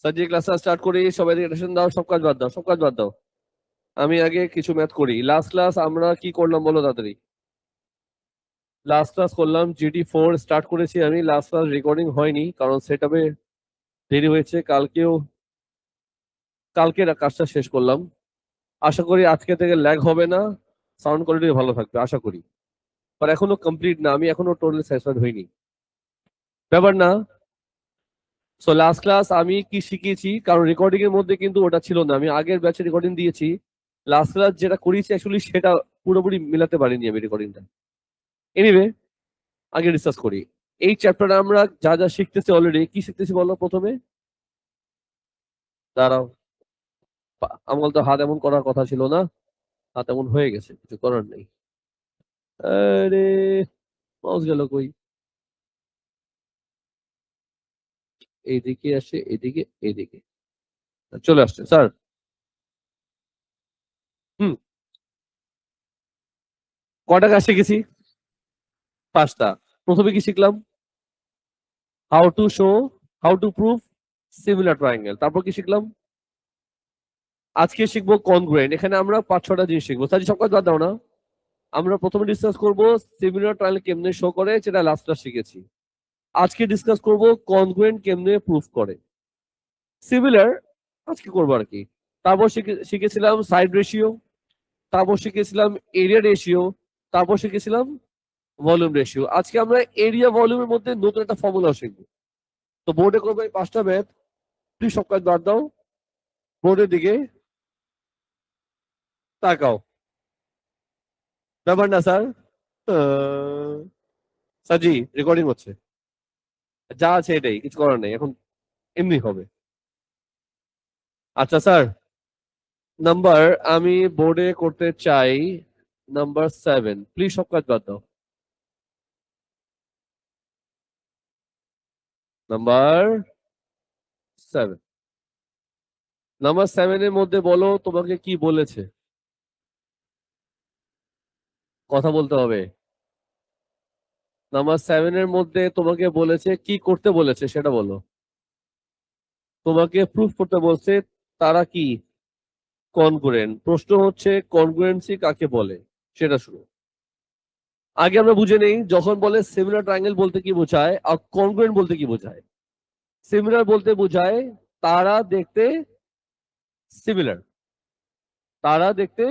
সাজি class start করি, সবাই অ্যাটেনশন দাও, সব কাজ বাদ দাও, সব কাজ বাদ দাও। আমি আগে কিছু ম্যাথ করি। লাস্ট ক্লাস আমরা কি করলাম বলো তাড়াতাড়ি। লাস্ট ক্লাস করলাম GT4 স্টার্ট করেছি আমি। লাস্ট ক্লাস রেকর্ডিং হয়নি কারণ সেটআপে দেরি হয়েছে। কালকে কাজটা শেষ করলাম। আশা করি আজকে থেকে ল্যাগ হবে না, সাউন্ড কোয়ালিটি ভালো থাকবে আশা করি। আর এখনো কমপ্লিট না, আমি এখনো টোটালি স্যাটিসফাইড হইনি, ব্যাপার না। সো লাস্ট ক্লাস আমি কি শিখিয়েছি, কারণ রেকর্ডিং এর মধ্যে কিন্তু ওটা ছিল না। আমি আগের ব্যাচে রেকর্ডিং দিয়েছি, লাস্ট ক্লাস যেটা করেছি অ্যাকচুয়ালি সেটা পুরোপুরি মিলাতে পারিনি আমি রেকর্ডিংটা। এনিওয়ে, আগে ডিসকাস করি। এই চ্যাপ্টারে আমরা যা যা শিখতেছি অলরেডি, কি শিখতেছি বলো প্রথমে? দাঁড়াও, আমার তো হাত এমন করার কথা ছিল না, হাত এমন হয়ে গেছে, কিছু করার নেই। আরে মাউস গেল কই? এইদিকে আসে, এদিকে, এইদিকে চলে আসছে স্যার। হুম, কটা কাজ শিখেছি? 5টা। প্রথমে কি শিখলাম? How to show, how to prove similar triangle. তারপর কি শিখলাম? আজকে শিখবো কনগ্রুয়েন্ট। এখানে আমরা 5-6টা জিনিস শিখবো। সাজি সব কাজ বাদ দাও না। আমরা প্রথমে ডিসকাস করব সিমিলার ট্রায়াঙ্গেল কেমনে শো করে, যেটা লাস্টটা শিখেছি। আজকে ডিসকাস করব কনগ্রুয়েন্ট কেমনে প্রুফ করে। সিমিলার আজকে করবো আর কি। তারপর শিখেছিলাম সাইড রেশিও, তারপর শিখেছিলাম এরিয়া রেশিও, তারপর শিখেছিলাম ভলিউম রেশিও। আজকে আমরা এরিয়া ভলিউমের মধ্যে নতুন একটা ফর্মুলা শিখবো। তো বোর্ডে করবো এই 5টা ম্যাথ। প্লিজ সব কাজ বাদ দাও, বোর্ডের দিকে তাকাও। ব্যাপার না স্যার, সাজি রেকর্ডিং হচ্ছে, যা আছে এটাই, কিছু করার নেই এখন, এমনি হবে। আচ্ছা স্যার, নাম্বার আমি বোর্ডে করতে চাই নাম্বার 7। প্লিজ সব কাজ বাদ দাও। নাম্বার 7, নাম্বার 7-এর মধ্যে বলো তোমাকে কি বলেছে, কথা বলতে হবে। নাম্বার 7-এর মধ্যে তোমাকে বলেছে কি করতে বলেছে সেটা বলো। তোমাকে প্রুফ করতে বলছে তারা কি কনগ্রুয়েন্ট। প্রশ্ন হচ্ছে কনগ্রুয়েন্সি কাকে বলে সেটা শুনো। আগে আমরা বুঝে নেই, যখন বলে সিমিলার ট্রায়াঙ্গেল বলতে কি বোঝায় আর কনগ্রুয়েন্ট বলতে কি বোঝায়। সিমিলার বলতে বোঝায় তারা দেখতে সিমিলার, তারা দেখতে,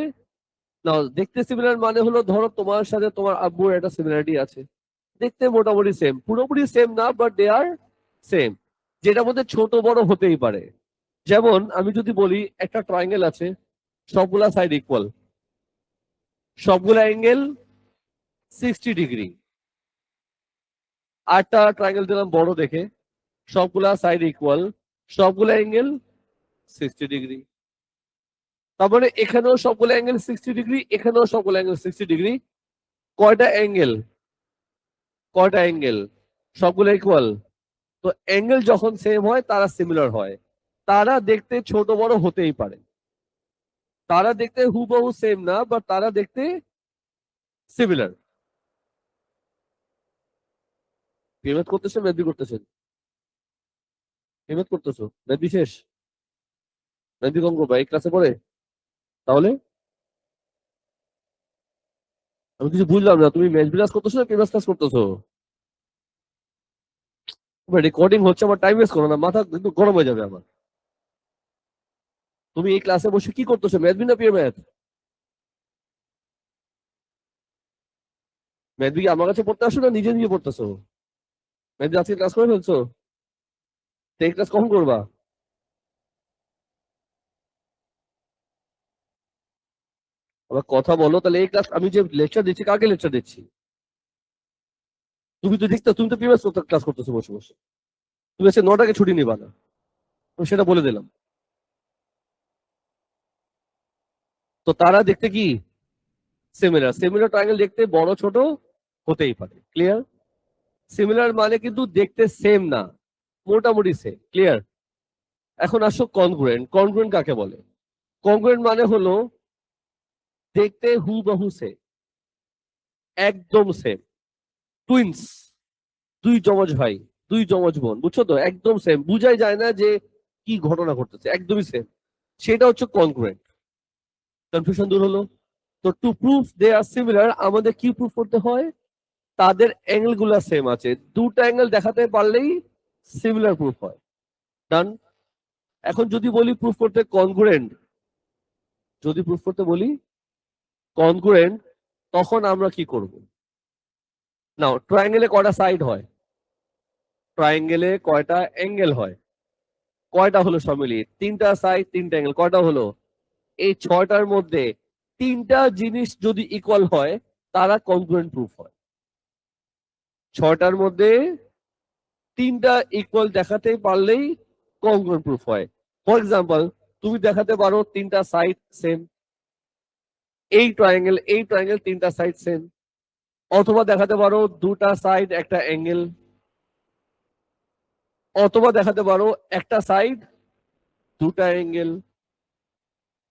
না দেখতে সিমিলার মানে হলো ধরো তোমার সাথে তোমার আব্বুর একটা সিমিলারিটি আছে, দেখতে মোটামুটি সেম, পুরোপুরি সেম না বাট দে আর সেম, যেটার মধ্যে ছোট বড় হতেই পারে। যেমন আমি যদি বলি একটা ট্রায়াঙ্গেল আছে, সবগুলা সাইড ইকুয়াল, সবগুলা অ্যাঙ্গেল 60 ডিগ্রি। আরটা ট্রায়াঙ্গেল দিলাম বড় দেখে, সবগুলা সাইড ইকুয়াল, সবগুলা অ্যাঙ্গেল 60 ডিগ্রি। তার মানে এখানেও সবগুলো অ্যাঙ্গেল 60 ডিগ্রি, এখানেও সবগুলো অ্যাঙ্গেল 60 ডিগ্রি। কয়টা অ্যাঙ্গেল, কয়টা অ্যাঙ্গেল, সবগুলো ইকুয়াল। তো অ্যাঙ্গেল যখন সেম হয় তারা সিমিলার হয়। তারা দেখতে ছোট বড় হতেই পারে, তারা দেখতে হুবহু সেম না বাট তারা দেখতে সিমিলার। পেমেন্ট করতেছেন, ম্যাথ করতেছেন, পেমেন্ট করতেছো, ম্যাথ শেষ, ম্যাথ কম করবা এই ক্লাসে পড়ে। তাহলে আমি কিছু বুঝলাম না, তুমি ম্যাথ ক্লাস করতেছো না পেমেন্ট ক্লাস করতেছো? রেকর্ডিং হচ্ছে, আমার টাইম ওয়েস্ট করো না, মাথা কিন্তু গরম হয়ে যাবে আমার। তুমি এই ক্লাসে বসে কি করতেছো, ম্যাথ না পিওর ম্যাথ? ম্যাথ কি আমার কাছে পড়তে আসো না নিজে নিজে পড়তেছো? ম্যাথ আজকে ক্লাস করে ফেলছো, তো এই ক্লাস কখন করবা? আবার কথা বলো, তাহলে এই ক্লাস আমি যে লেকচার দিচ্ছি কাকে লেকচার দিচ্ছি? তুমি তো দেখতে, তুমি তো প্রিভিয়াস ক্লাস করতেছো বসে বসে। তুমি আজকে 9টাকে ছুটি নিবা না, আমি সেটা বলে দিলাম। তো তারা দেখতে কি সিমিলার, সিমিলার ট্রায়াঙ্গেল দেখতে বড় ছোট হতেই পারে, ক্লিয়ার। সিমিলার মানে কিন্তু দেখতে সেম না, মোটামুটি সেম, ক্লিয়ার। এখন আসো কনগ্রুয়েন্ট। কনগ্রুয়েন্ট কাকে বলে? কনগ্রুয়েন্ট মানে হলো দেখতে হুবহু সেম, একদম সেম। টুইন্স, দুই যমজ ভাই, দুই যমজ বোন, বুঝছো তো, একদম সেম। বুঝাই যায় না যে কি ঘটনা ঘটতেছে, একদমই সেম। সেটা হচ্ছে কনগ্রুয়েন্ট। কনফিউশন দূর হলো। তো to prove they are similar আমাদের কি প্রুভ করতে হয়, তাদের অ্যাঙ্গেল গুলা সেম আছে, দুটো অ্যাঙ্গেল দেখাতে পারলেই সিমিলার প্রুফ হয়। ডান। এখন যদি বলি প্রুফ করতে কনগ্রুয়েন্ট, যদি প্রুফ করতে বলি কনগ্রুয়েন্ট, তখন আমরা কি করব? নাও ট্রায়াঙ্গেলে কয়টা সাইড হয়? ট্রায়াঙ্গেলে কয়টা অ্যাঙ্গেল হয়? কয়টা হলো সব মিলিয়ে? তিনটা সাইড, তিনটা অ্যাঙ্গেল, কয়টা হলো? এই ছয়টার মধ্যে তিনটা জিনিস যদি ইকুয়াল হয় তারা কনগ্রুয়েন্ট প্রুফ হয়। ছয়টার মধ্যে তিনটা ইকুয়াল দেখাতে পারলেই কনগ্রুয়েন্ট প্রুফ হয়। ফর এক্সাম্পল, তুমি দেখাতে পারো তিনটা সাইড সেম, এই ট্রায়াঙ্গেল তিনটা সাইড সেম, অথবা দেখাতে পারো দুটা সাইড একটা অ্যাঙ্গেল, অথবা দেখাতে পারো একটা সাইড দুটা অ্যাঙ্গেল,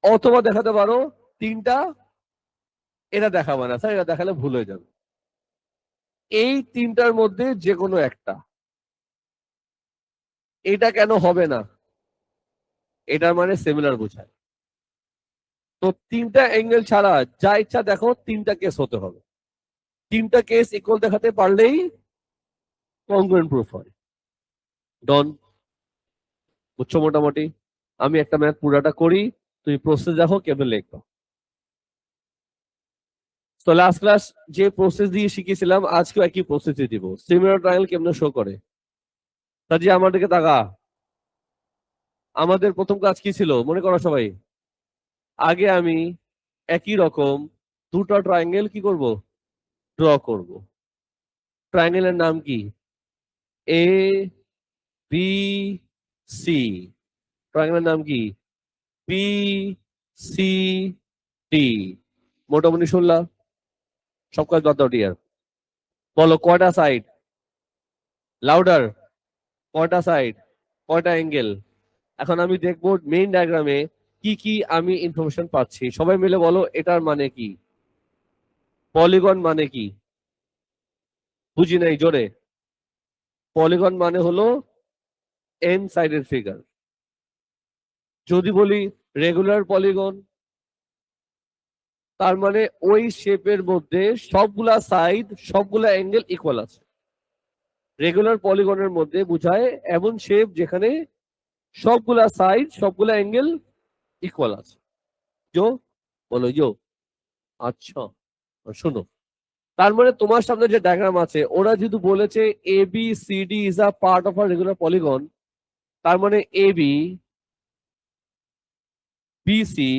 অথবা দেখাতে পারো তিনটা। এটা দেখাবে না স্যার, এটা দেখালে ভুল হয়ে যাবে। এই তিনটার মধ্যে যে কোনো একটা। এটা কেন হবে না? এটার মানে সিমিলার বোঝায়। তো তিনটা অ্যাঙ্গেল ছাড়া যা ইচ্ছা দেখো, তিনটা কেস হতে হবে। তিনটা কেস ইকুয়াল দেখাতে পারলেই কনগ্রুয়েন্ট প্রুফ হয়। ডন। বুঝছো মোটামুটি? আমি একটা ম্যাথ পুরাটা করি, তুমি প্রসেস দেখো কেমন লিখবো। তো লাস্ট ক্লাস যে প্রসেস দিয়ে শিখেছিলাম আজকেও একই প্রসেস দিব। সিমিলার ট্রায়াঙ্গেল কেমনে শো করে? তাজি আমার দিকে তাকা। আমাদের প্রথম কাজ কি ছিল মনে করো সবাই? আগে আমি একই রকম দুটো ট্রায়াঙ্গেল কি করব? ড্র করব। ট্রায়াঙ্গেলের নাম কি? এ বি সি। ট্রায়াঙ্গেলের নাম কি? B C D. মোটামুটি শুনলা? সব কাজ বাদ দাও ডিয়ার। বলো কয়টা সাইড? লাউডার। কয়টা সাইড? কয়টা অ্যাঙ্গেল? এখন আমি দেখবো মেইন ডায়াগ্রামে কি কি আমি ইনফরমেশন পাচ্ছি। সবাই মিলে বলো এটার মানে কি? পলিগন মানে কি? বুঝি নাই, জোরে। পলিগন মানে হলো এন সাইডের ফিগার। যদি বলি রেগুলার পলিগন, তার মানে ওই শেপের মধ্যে সবগুলা সাইড সবগুলা অ্যাঙ্গেল ইকুয়াল আছে। রেগুলার পলিগনের মধ্যে বোঝায় এমন শেপ যেখানে সবগুলা সাইড সবগুলা অ্যাঙ্গেল ইকুয়াল আছে। জো, বলো জো। আচ্ছা, শোনো, তার মানে তোমার সামনে যে ডায়াগ্রাম আছে ওরা যদি বলেছে A B C D is a part of a regular polygon, তার মানে এ বি বি সি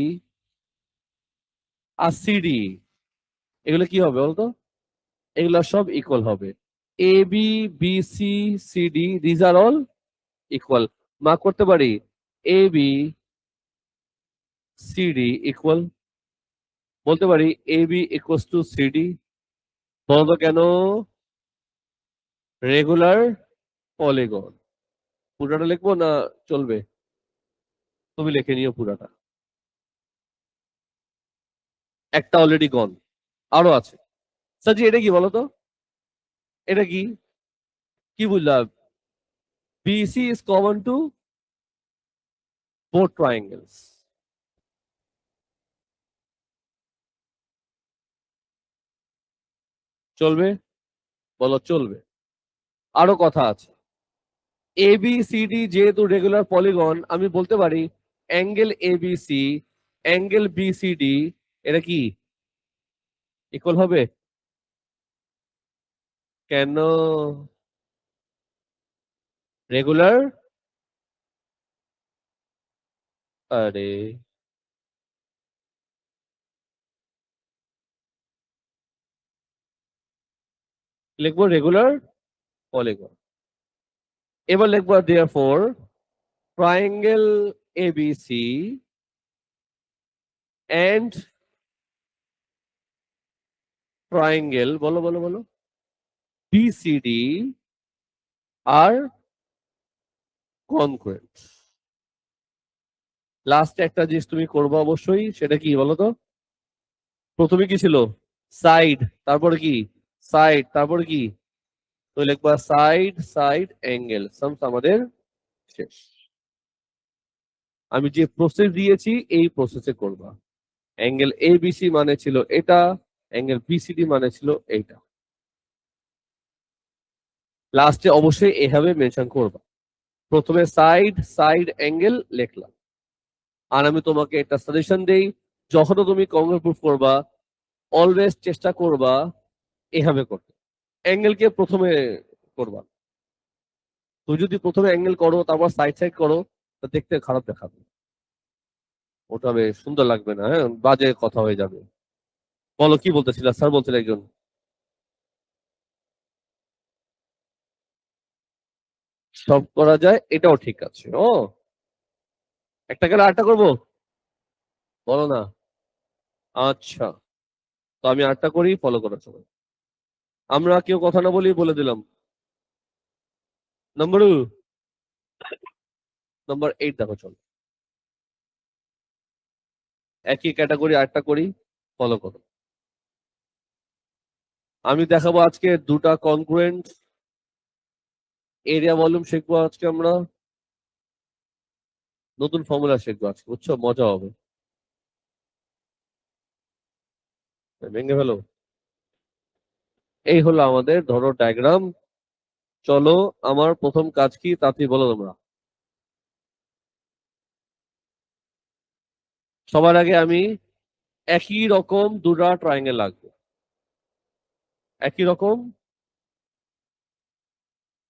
আর সি ডি, এগুলো কি হবে বলতো? এগুলো সব ইকুয়াল হবে। A B B C C D these are all equal. Mark করতে পারি A B C D equal. বলতে পারি A B equals to C D. বলতো কেন? Regular polygon. পুরাটা লিখবো না চলবে? তুমি লিখে নিও পুরাটা। একটা অলরেডি গন, আরো আছে। সাজি এটা কি বলতো? এটা কি? কি বুঝলাম? BC is common to both triangles. চলবে? বলো চলবে। আরো কথা আছে। এ বি সি ডি যেহেতু রেগুলার পলিগন, আমি বলতে পারি angle A B C angle B C D এটা কি ইকুয়াল হবে? কেন? রেগুলার। আরে লিখবো রেগুলার পলিগন। এবার লিখবো therefore triangle ABC and triangle, বলো বলো বলো, বিসিডি আর কনগ্রুয়েন্ট। লাস্টে একটা জিনিস তুমি করবো অবশ্যই, সেটা কি বলো তো? প্রথমে কি ছিল? সাইড, তারপরে কি? সাইড, তারপরে কি? তো লিখবা সাইড সাইড অ্যাঙ্গেল সামস আমাদের শেষ। আমি যে প্রসেস দিয়েছি এই প্রসেসে করবা। অ্যাঙ্গেল এবিসি মানে ছিল এটা, অ্যাঙ্গেল বিসিডি মানে ছিল এইটা। লাস্টে অবশ্যই এভাবে মেনশন করবা। প্রথমে সাইড সাইড অ্যাঙ্গেল লিখলাম। আর আমি তোমাকে একটা সাজেশন দেই, যখন তুমি কংগ্রেস প্রুফ করবা অলওয়েজ চেষ্টা করবা এভাবে করতে, অ্যাঙ্গেলকে প্রথমে করবা। তুমি যদি প্রথমে অ্যাঙ্গেল করো তারপর সাইড সাইড করো তা দেখতে খারাপ দেখাবে, ওটা বেশ সুন্দর লাগবে না, হ্যাঁ বাজে কথা হয়ে যাবে। বলো কি বলতেছিল, স্যার বলছিল একজন। সব করা যায়, এটাও ঠিক আছে। ও একটা গেলে আরেকটা করবো, বলো না। আচ্ছা, তো আমি আরেকটা করি, ফলো করার সময় আমরা কেউ কথা না বলি বলে দিলাম। নাম্বার নাম্বার 8 দেখো, চলো একই ক্যাটাগরি আরেকটা করি, ফলো করো। আমি দেখাবো আজকে দুটা কনগ্রুয়েন্ট এরিয়া ভলিউম শিখবো আজকে আমরা, নতুন ফর্মুলা শিখবো আজকে, বুঝছো, মজা হবে। ভেঙে ফেলো। এই হলো আমাদের ধরো ডায়াগ্রাম। চলো, আমার প্রথম কাজ কি তাড়াতাড়ি বলো তোমরা। সবার আগে আমি একই রকম দুটা ট্রায়াঙ্গেল লাগবে, একই রকম।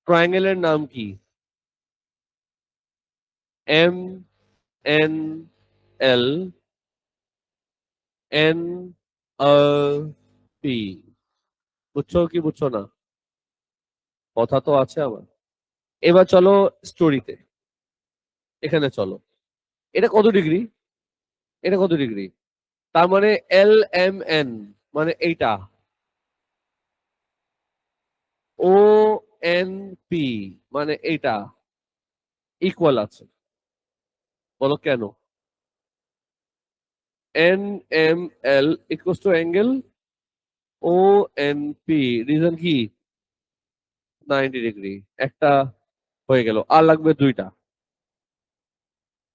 ট্রায়াঙ্গেলের নাম কি? M N L N P. বুঝছো কি বুঝছো না? কথা তো আছে আমার। এবার চলো স্টোরিতে, এখানে চলো। এটা কত ডিগ্রি? এটা কত ডিগ্রি? তার মানে এল এম এন মানে এইটা, ও এন পি মানে এইটা ইকুয়াল আছে। বলো কেন? N M L equal to angle O N P, reason কি? 90 ডিগ্রি। একটা হয়ে গেল, আর লাগবে দুইটা।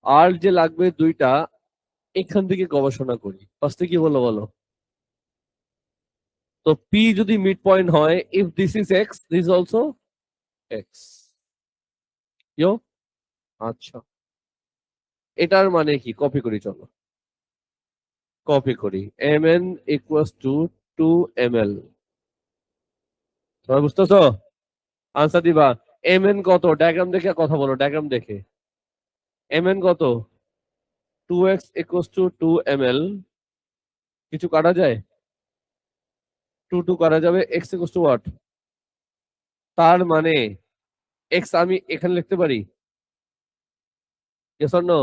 আর যে লাগবে দুইটা, এখান থেকে গবেষণা করি। ফার্স্টে কি বলো বলো? তো পি যদি মিড পয়েন্ট হয়, if this is X this also X. ইয়ো, আচ্ছা, এটার মানে কি? কপি করি চলো, কপি করি। M N equals to 2 ml। তোমরা বুঝতেছো? আনসার দিবা। এম এন কত? ডায়াগ্রাম দেখে কথা বলো, ডায়াগ্রাম দেখে। এম এন কত? 2x equals to 2 ml। কিছু কাটা যায়? 2 কাটা যাবে। X equals to what? তার মানে এক্স আমি এখানে লিখতে পারি, ইয়েস অর নো?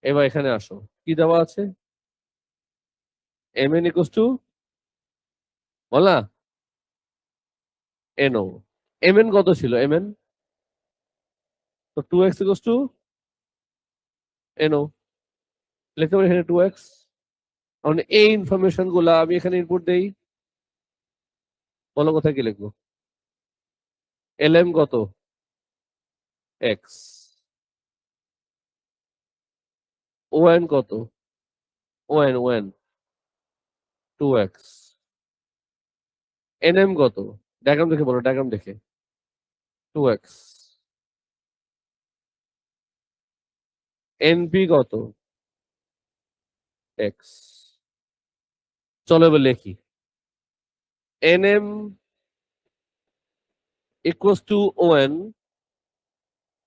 এবার এখানে আসো, কি দেওয়া আছে? এম এন ইকুয়ালস টু, বল না, এন ও। এম এন কত ছিল? এম এন তো 2x equals to N O, লিখতে পারি এখানে 2x। কারণ এই ইনফরমেশন গুলা আমি এখানে ইনপুট দেই। বলো কোথায় কি লিখবো? এল এম কত? এক্স। ও এন কত? O N 2x। N M কত? ডায়াগ্রাম দেখে বলো, ডায়াগ্রাম দেখে। 2x। এন পি কত? এক্স। চলো এবার লিখি। N M equals to O N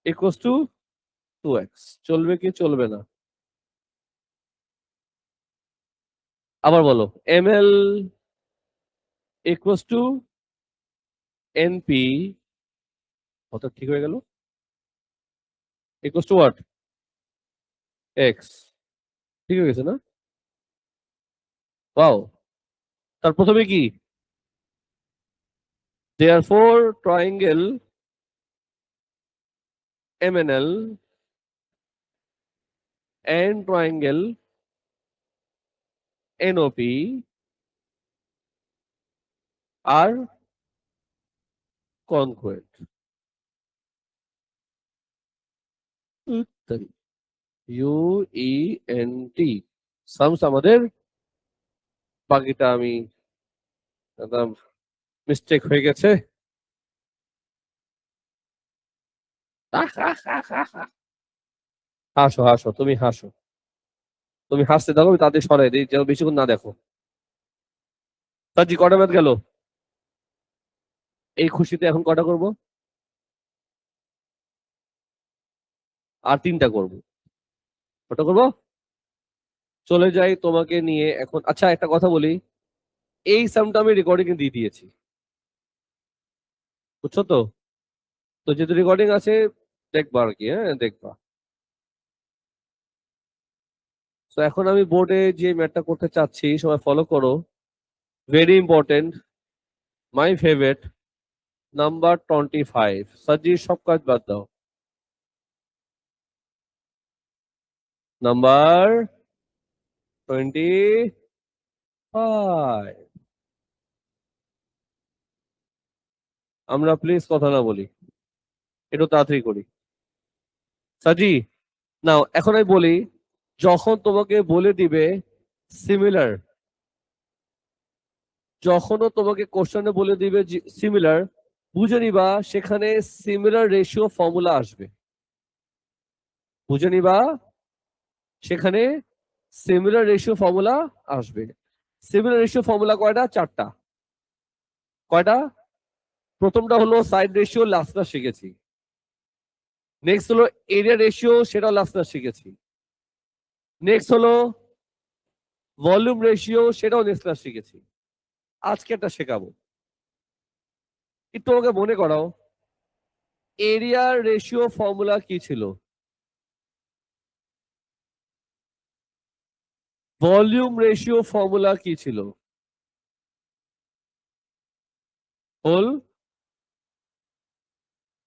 equals to 2x। চলবে কি চলবে না? আবার বলো। M L equals to N P, কত ঠিক হয়ে গেল, ইকুয়ালস টু হোয়াট? এক্স। ঠিক হয়ে গেছে না? ওয়াও। তার প্রথমে কি? therefore triangle MNL and triangle NOP are congruent. উত্তর UENT সামস আমাদের, বাকিটা আমি মিস্টেক হয়ে গেছে। হাসো হাসো, তুমি হাসো, তুমি হাসতে থাকো, আমি তাদের সরাই দিই যেন বেশিক্ষণ না দেখো। সাজি কটা ম্যাথ গেল? এই খুশিতে এখন কটা করব? আর 3টা করব। কটা করব? চলে যাই তোমাকে নিয়ে এখন। আচ্ছা একটা কথা বলি, এই সামটা আমি রেকর্ডিং এ দিয়ে দিয়েছি, বুঝছো তো? তো যেহেতু রেকর্ডিং আছে, দেখবা আর কি, হ্যাঁ দেখবা। তো এখন আমি বোর্ডে যে ম্যাথটা করতে চাচ্ছি সবাই ফলো করো। Very important, my favourite, number 25। সাজি সব কাজ বাদ দাও। নাম্বার 25। আমরা প্লিজ কথা না বলি, একটু তাড়াতাড়ি করি। সাজি নাও, এখন আমি বলি, যখন তোমাকে বলে দিবে সিমিলার, যখনও তোমাকে কোশ্চেনে বলে দিবে সিমিলার, বুঝে নিবা সেখানে সিমিলার রেশিও ফর্মুলা আসবে। বুঝে নিবা সেখানে সিমিলার রেশিও ফর্মুলা আসবে। সিমিলার রেশিও ফর্মুলা কয়টা? 4টা। কয়টা? প্রথমটা হলো সাইড রেশিও, লাস্টটা শিখেছি। নেক্সট হলো এরিয়া রেশিও, সেটাও লাস্টটা শিখেছি। নেক্সট হলো ভলিউম রেশিও, সেটাও নেক্সট ক্লাস শিখেছি। আজকে একটা শেখাবো, একটু আমাকে মনে করাও, এরিয়ার রেশিও ফর্মুলা কি ছিল? ভলিউম রেশিও ফর্মুলা কি ছিল? হোল,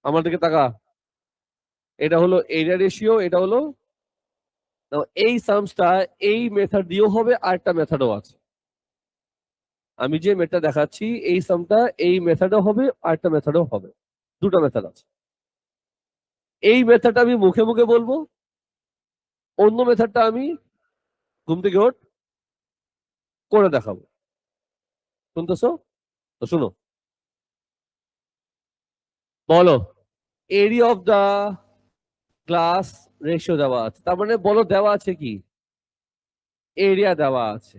আমার দিকে তাকা, এটা হলো এরিয়া রেশিও, এটা হলো, এই সামসটা এই মেথড দিয়েও হবে, আর একটা মেথডও আছে। আমি যে মেথডটা দেখাচ্ছি এই সামটা এই মেথডও হবে, আর একটা মেথডও হবে, দুটো মেথড আছে। এই মেথডটা আমি মুখে মুখে বলবো, অন্য মেথডটা আমি ঘুম থেকে ওঠ করে দেখাবো। শুনতেছো? তো শুনো, বলো area of the glass ratio দেওয়া আছে, তার মানে বলো দেওয়া আছে কি? এরিয়া দেওয়া আছে।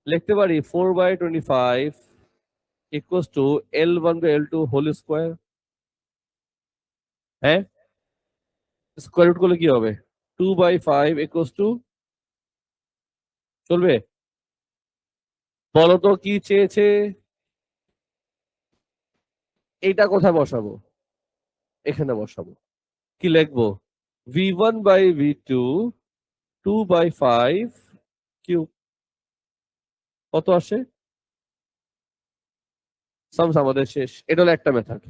লিখতে পারি 4/25 equals to L1/L2 whole square. হ্যাঁ, স্কোয়ার রুট করলে কি হবে? 2/5 ইকুয়ালস টু, চলবে? বলো তো কি চেয়েছে? এইটা কোথায় বসাবো? এখানে বসাবো। কি লিখবো? V1/V2 2/5 cube. কত আসে? সামস আমাদের শেষ। এটা হলো একটা মেথড,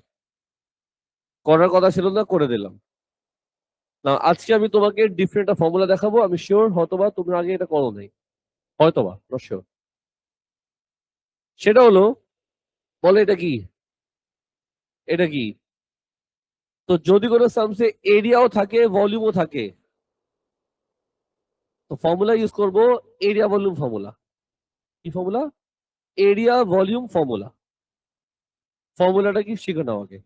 করার কথা ছিল না, করে দিলাম। না, আজকে আমি তোমাকে ডিফারেন্ট একটা ফর্মুলা দেখাবো, আমি শিওর হয়তোবা তুমি আগে এটা করো নাই, হয়তোবা নট শিওর। সেটা হলো, বলে এটা কি? এটা কি? তো যদি কোনো সামসে এরিয়াও থাকে ভলিউমও থাকে, তো ফর্মুলা ইউজ করব এরিয়া ভলিউম ফর্মুলা। কি ফর্মুলা? Area volume formula. ফর্মুলাটা কি শিখে নাও আগে।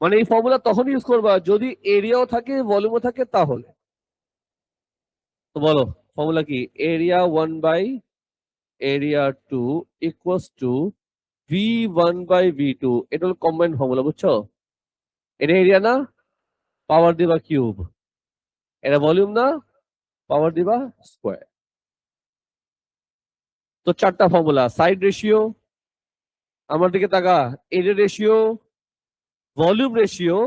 মানে এই ফর্মুলা তখন ইউজ করবা যদি এরিয়াও থাকে ভলিউমও থাকে, তাহলে। তো বলো ফর্মুলা কি? Area area 2 equals to V1/V2। এটা হলো কম্বাইন্ড ফর্মুলা, বুঝছো? এটা এরিয়া না, পাওয়ার দিবা কিউব। এটা ভলিউম না, পাওয়ার দিবা স্কোয়ার। তো 4টা ফর্মুলা, সাইড রেশিও, আমার দিকে তাকা, এরিয়া রেশিও, ভলিউম রেশিও,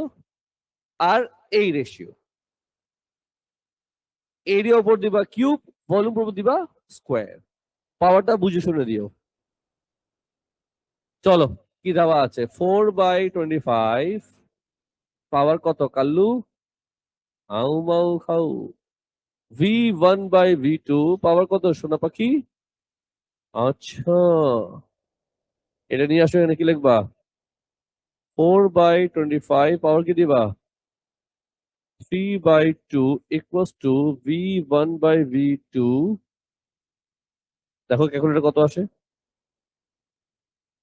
আর এই রেশিও। এরিয়া উপর দিবা কিউব, ভলিউম উপর দিবা স্কোয়ার। পাওয়ারটা বুঝে শুনে দিও। চলো, কি দেওয়া আছে? 4/25 পাওয়ার কত কাল্লু? হাউ মাউ খাউ। V1/V2 পাওয়ার কত সোনা পাখি? আচ্ছা, এটা নিয়ে আসো, এখানে কি লিখবা? 4/25 পাওয়ার কি দিবা? 3/2 equals to V1/V2। দেখো ক্যালকুলেটর কত আসে,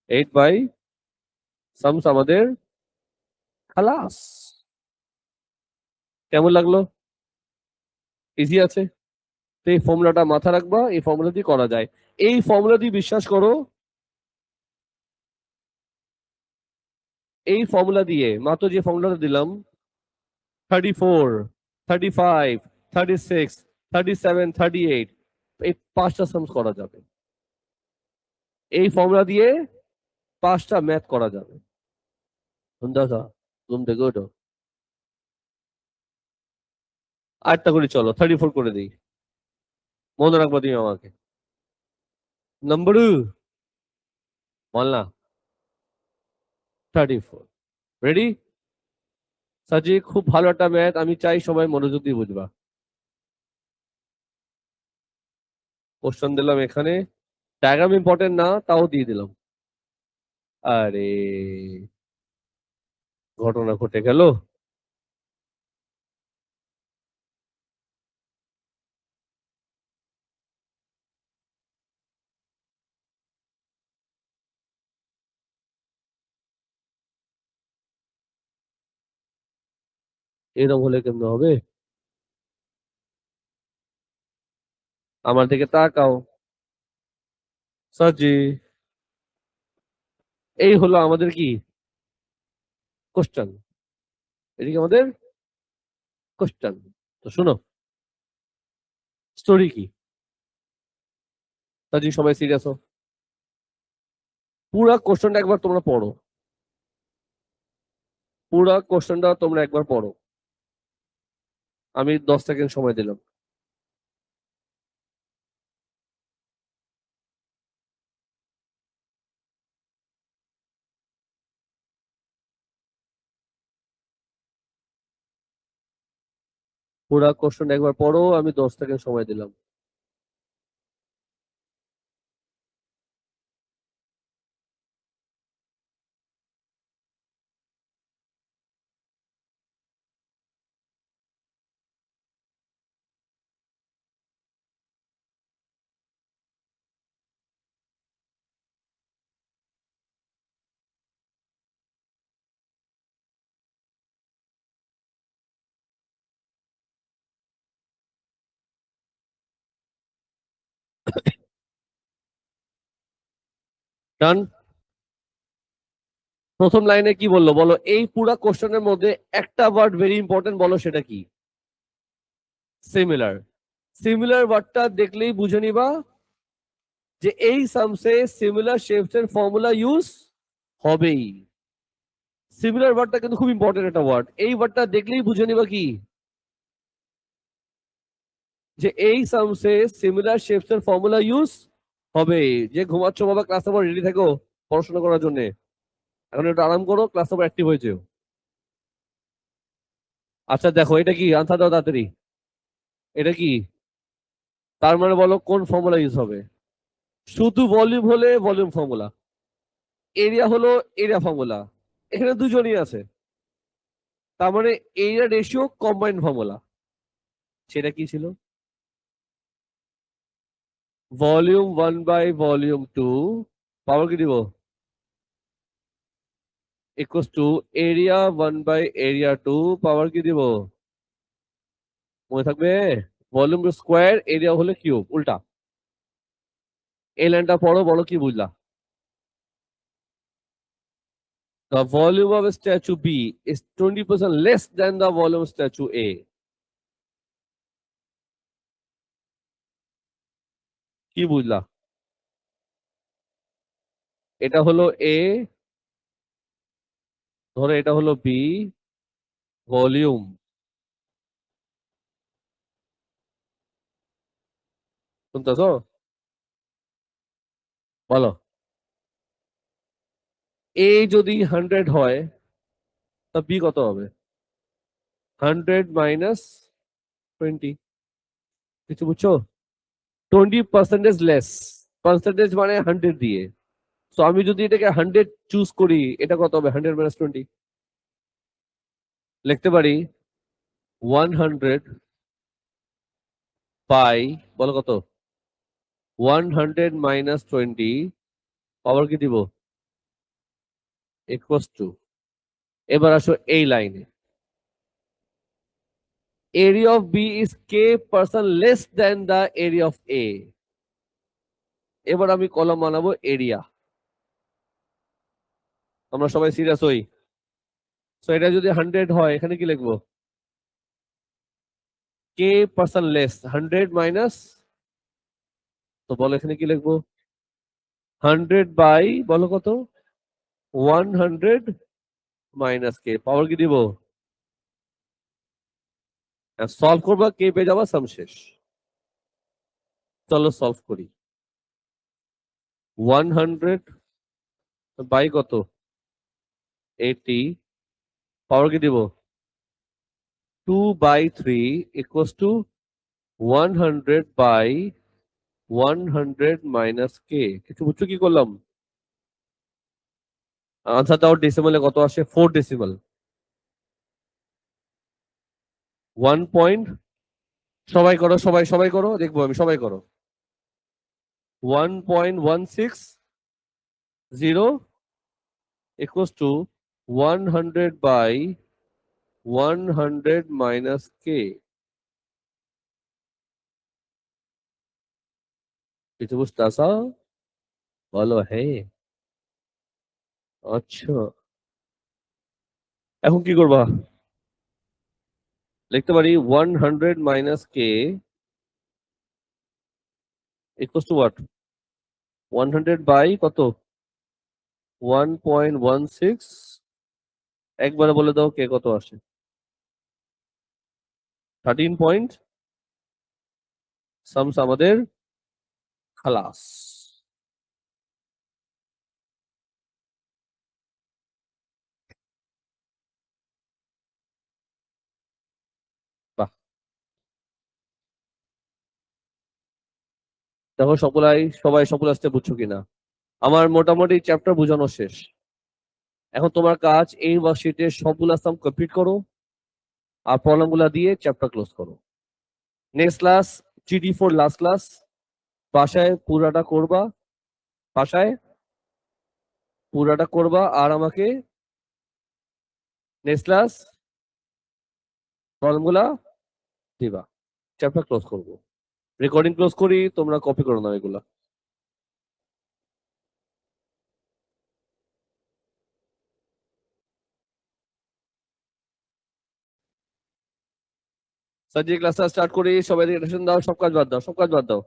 8/সামস আমাদের খালাস। কেমন লাগলো? ইজি আছে। তো এই ফর্মুলাটা মাথা রাখবা, এই ফর্মুলা দিয়ে করা যায়। এই ফর্মুলা দিয়ে বিশ্বাস করো, এই ফর্মুলা দিয়ে মাত্র যে ফর্মুলাটা দিলাম 34, 35, 36, 37, 38, এই 5টা সামস করা যাবে। এই ফর্মুলা দিয়ে 5টা ম্যাথ করা যাবে। দাদা ঘুম থেকে ওঠো, আটটা করে চলো, 34 করে দিই। মনে রাখবা তুমি আমাকে। নাম্বার বল না, 34। রেডি? সাজি খুব ভালো একটা ম্যাথ, আমি চাই সবাই মনোযোগ দিয়ে বুঝবা। কোশ্চেন দিলাম এখানে, ডায়াগ্রাম ইম্পর্টেন্ট না, তাও দিয়ে দিলাম। আরে ঘটনা ঘটে গেল। এরকম হলে কেমন হবে? আমার দিকে তাকাও সাজি। এই হলো আমাদের কি কোশ্চেন, এদিকে আমাদের কোশ্চেন। তো শুনো, স্টোরি কি? সাজি সবাই সিরিয়াস হো, পুরা কোশ্চেনটা একবার তোমরা পড়ো, পুরা কোশ্চেনটা তোমরা একবার পড়ো। আমি 10 সেকেন্ড সময় দিলাম। পুরা কোশ্চেন একবার পড়ো, আমি 10 সেকেন্ড সময় দিলাম। ডান। প্রথম লাইনে কি বললো বলো, এই পুরা কোশ্চেনের মধ্যে একটা ওয়ার্ড ভেরি ইম্পর্টেন্ট, বলো সেটা কি? সিমিলার। সিমিলার ওয়ার্ডটা দেখলেই বুঝে নিবা যে এই সামসে সিমিলার শেপস এর ফর্মুলা ইউজ হবেই। সিমিলার ওয়ার্ডটা কিন্তু খুব ইম্পর্টেন্ট একটা ওয়ার্ড, এই ওয়ার্ডটা দেখলেই বুঝে নিবা কি, যে এই সামসে সিমিলার শেপস এর ফর্মুলা ইউজ হবে। যে ঘুমাচ্ছ বাবা, ক্লাস আবার রেডি থাকো পড়াশোনা করার জন্য। এখন একটু আরাম করো, ক্লাস আবার অ্যাক্টিভ হয়েছে। আচ্ছা দেখো এটা কি, আনসার দাও তাড়াতাড়ি। এটা কি? তার মানে বলো কোন ফর্মুলা ইউজ হবে? শুধু ভলিউম হলে ভলিউম ফর্মুলা, এরিয়া হলো এরিয়া ফর্মুলা। এখানে দুজনই আছে, তার মানে এরিয়া রেশিও কম্বাইন্ড ফর্মুলা। সেটা কি ছিল? ভলিউম 1/ভলিউম 2 পাওয়ার কি দিব, ইকুয়ালস টু এরিয়া 1/এরিয়া 2 পাওয়ার কি দিব, মনে থাকবে? ভলিউম স্কোয়ার, এরিয়া হলে কিউব, উল্টা। এই লাইনটা পড়ো, বলো কি বুঝলা? The volume of statue B is 20% less than the volume of statue A. কি বুঝলা? এটা হলো এ, ধরো এটা হলো বি, ভলিউম। শুনতেছো? বলো, এ যদি 100 হয় তা বি কত হবে? 100 - 20। কিছু বুঝছো? 20% লেস, পার্সেন্টেজ মানে 100 দিয়ে। তো আমি যদি এটাকে 100 চুজ করি, এটা কত হবে? 100 - 20 লিখতে পারি 100 বাই বলো কত 100 মাইনাস 20 পাওয়ার কি দিব ইকুয়ালস টু এবার আসো এই লাইনে area of B is k percent less than the area of A এবার আমি কলম বানাবো এরিয়া আমরা সবাই সিরিয়াস হই সো এটা যদি 100 হয় এখানে কি লিখবো k percent less 100 মাইনাস তো বলো এখানে কি লিখবো 100 বাই বলো কত 100 মাইনাস কে পাওয়ার কি দিব সলভ করবা কে পেয়ে যাবা সাম শেষ চলো সলভ করি 100 বাই কত 80 পাওয়ার কি দিব 2/3 equals to 100 by 100 minus k কিছু বুঝছো কি করলাম আনসার দাও ডেসিমালে কত আসে 4 ডেসিমাল 1 পয়েন্ট সবাই করো সবাই সবাই করো দেখবো আমি সবাই করো 1.160 equals to 100 by 100 minus k কিছু বুঝতে আসা বলো হ্যাঁ আচ্ছা এখন কি করবা লিখতে পারি 100 minus k equals to what 100 by কত 1.16 একবারে বলে দাও কে কত আসে 13 পয়েন্ট সামস আমাদের খালাস বাহ দেখো সবাই সকল আসতে বুঝছো কিনা আমার মোটামুটি চ্যাপ্টার বোঝানো শেষ এখন তোমার কাজ এই ওয়ার্কশিটে সবগুলা সাম কমপ্লিট করো আর প্রবলেম গুলা দিয়ে চ্যাপ্টার ক্লোজ করো next class GD4 last class বাসায় পুরাটা করবা বাসায় পুরাটা করবা আর আমাকে নেক্সট ক্লাস প্রবলেম গুলা দিবা চ্যাপ্টার ক্লোজ করবো রেকর্ডিং ক্লোজ করি তোমরা কপি করো না এগুলা স্যার যে ক্লাসটা স্টার্ট করি সবাই অ্যাটেনশন দাও সব কাজ বাদ দাও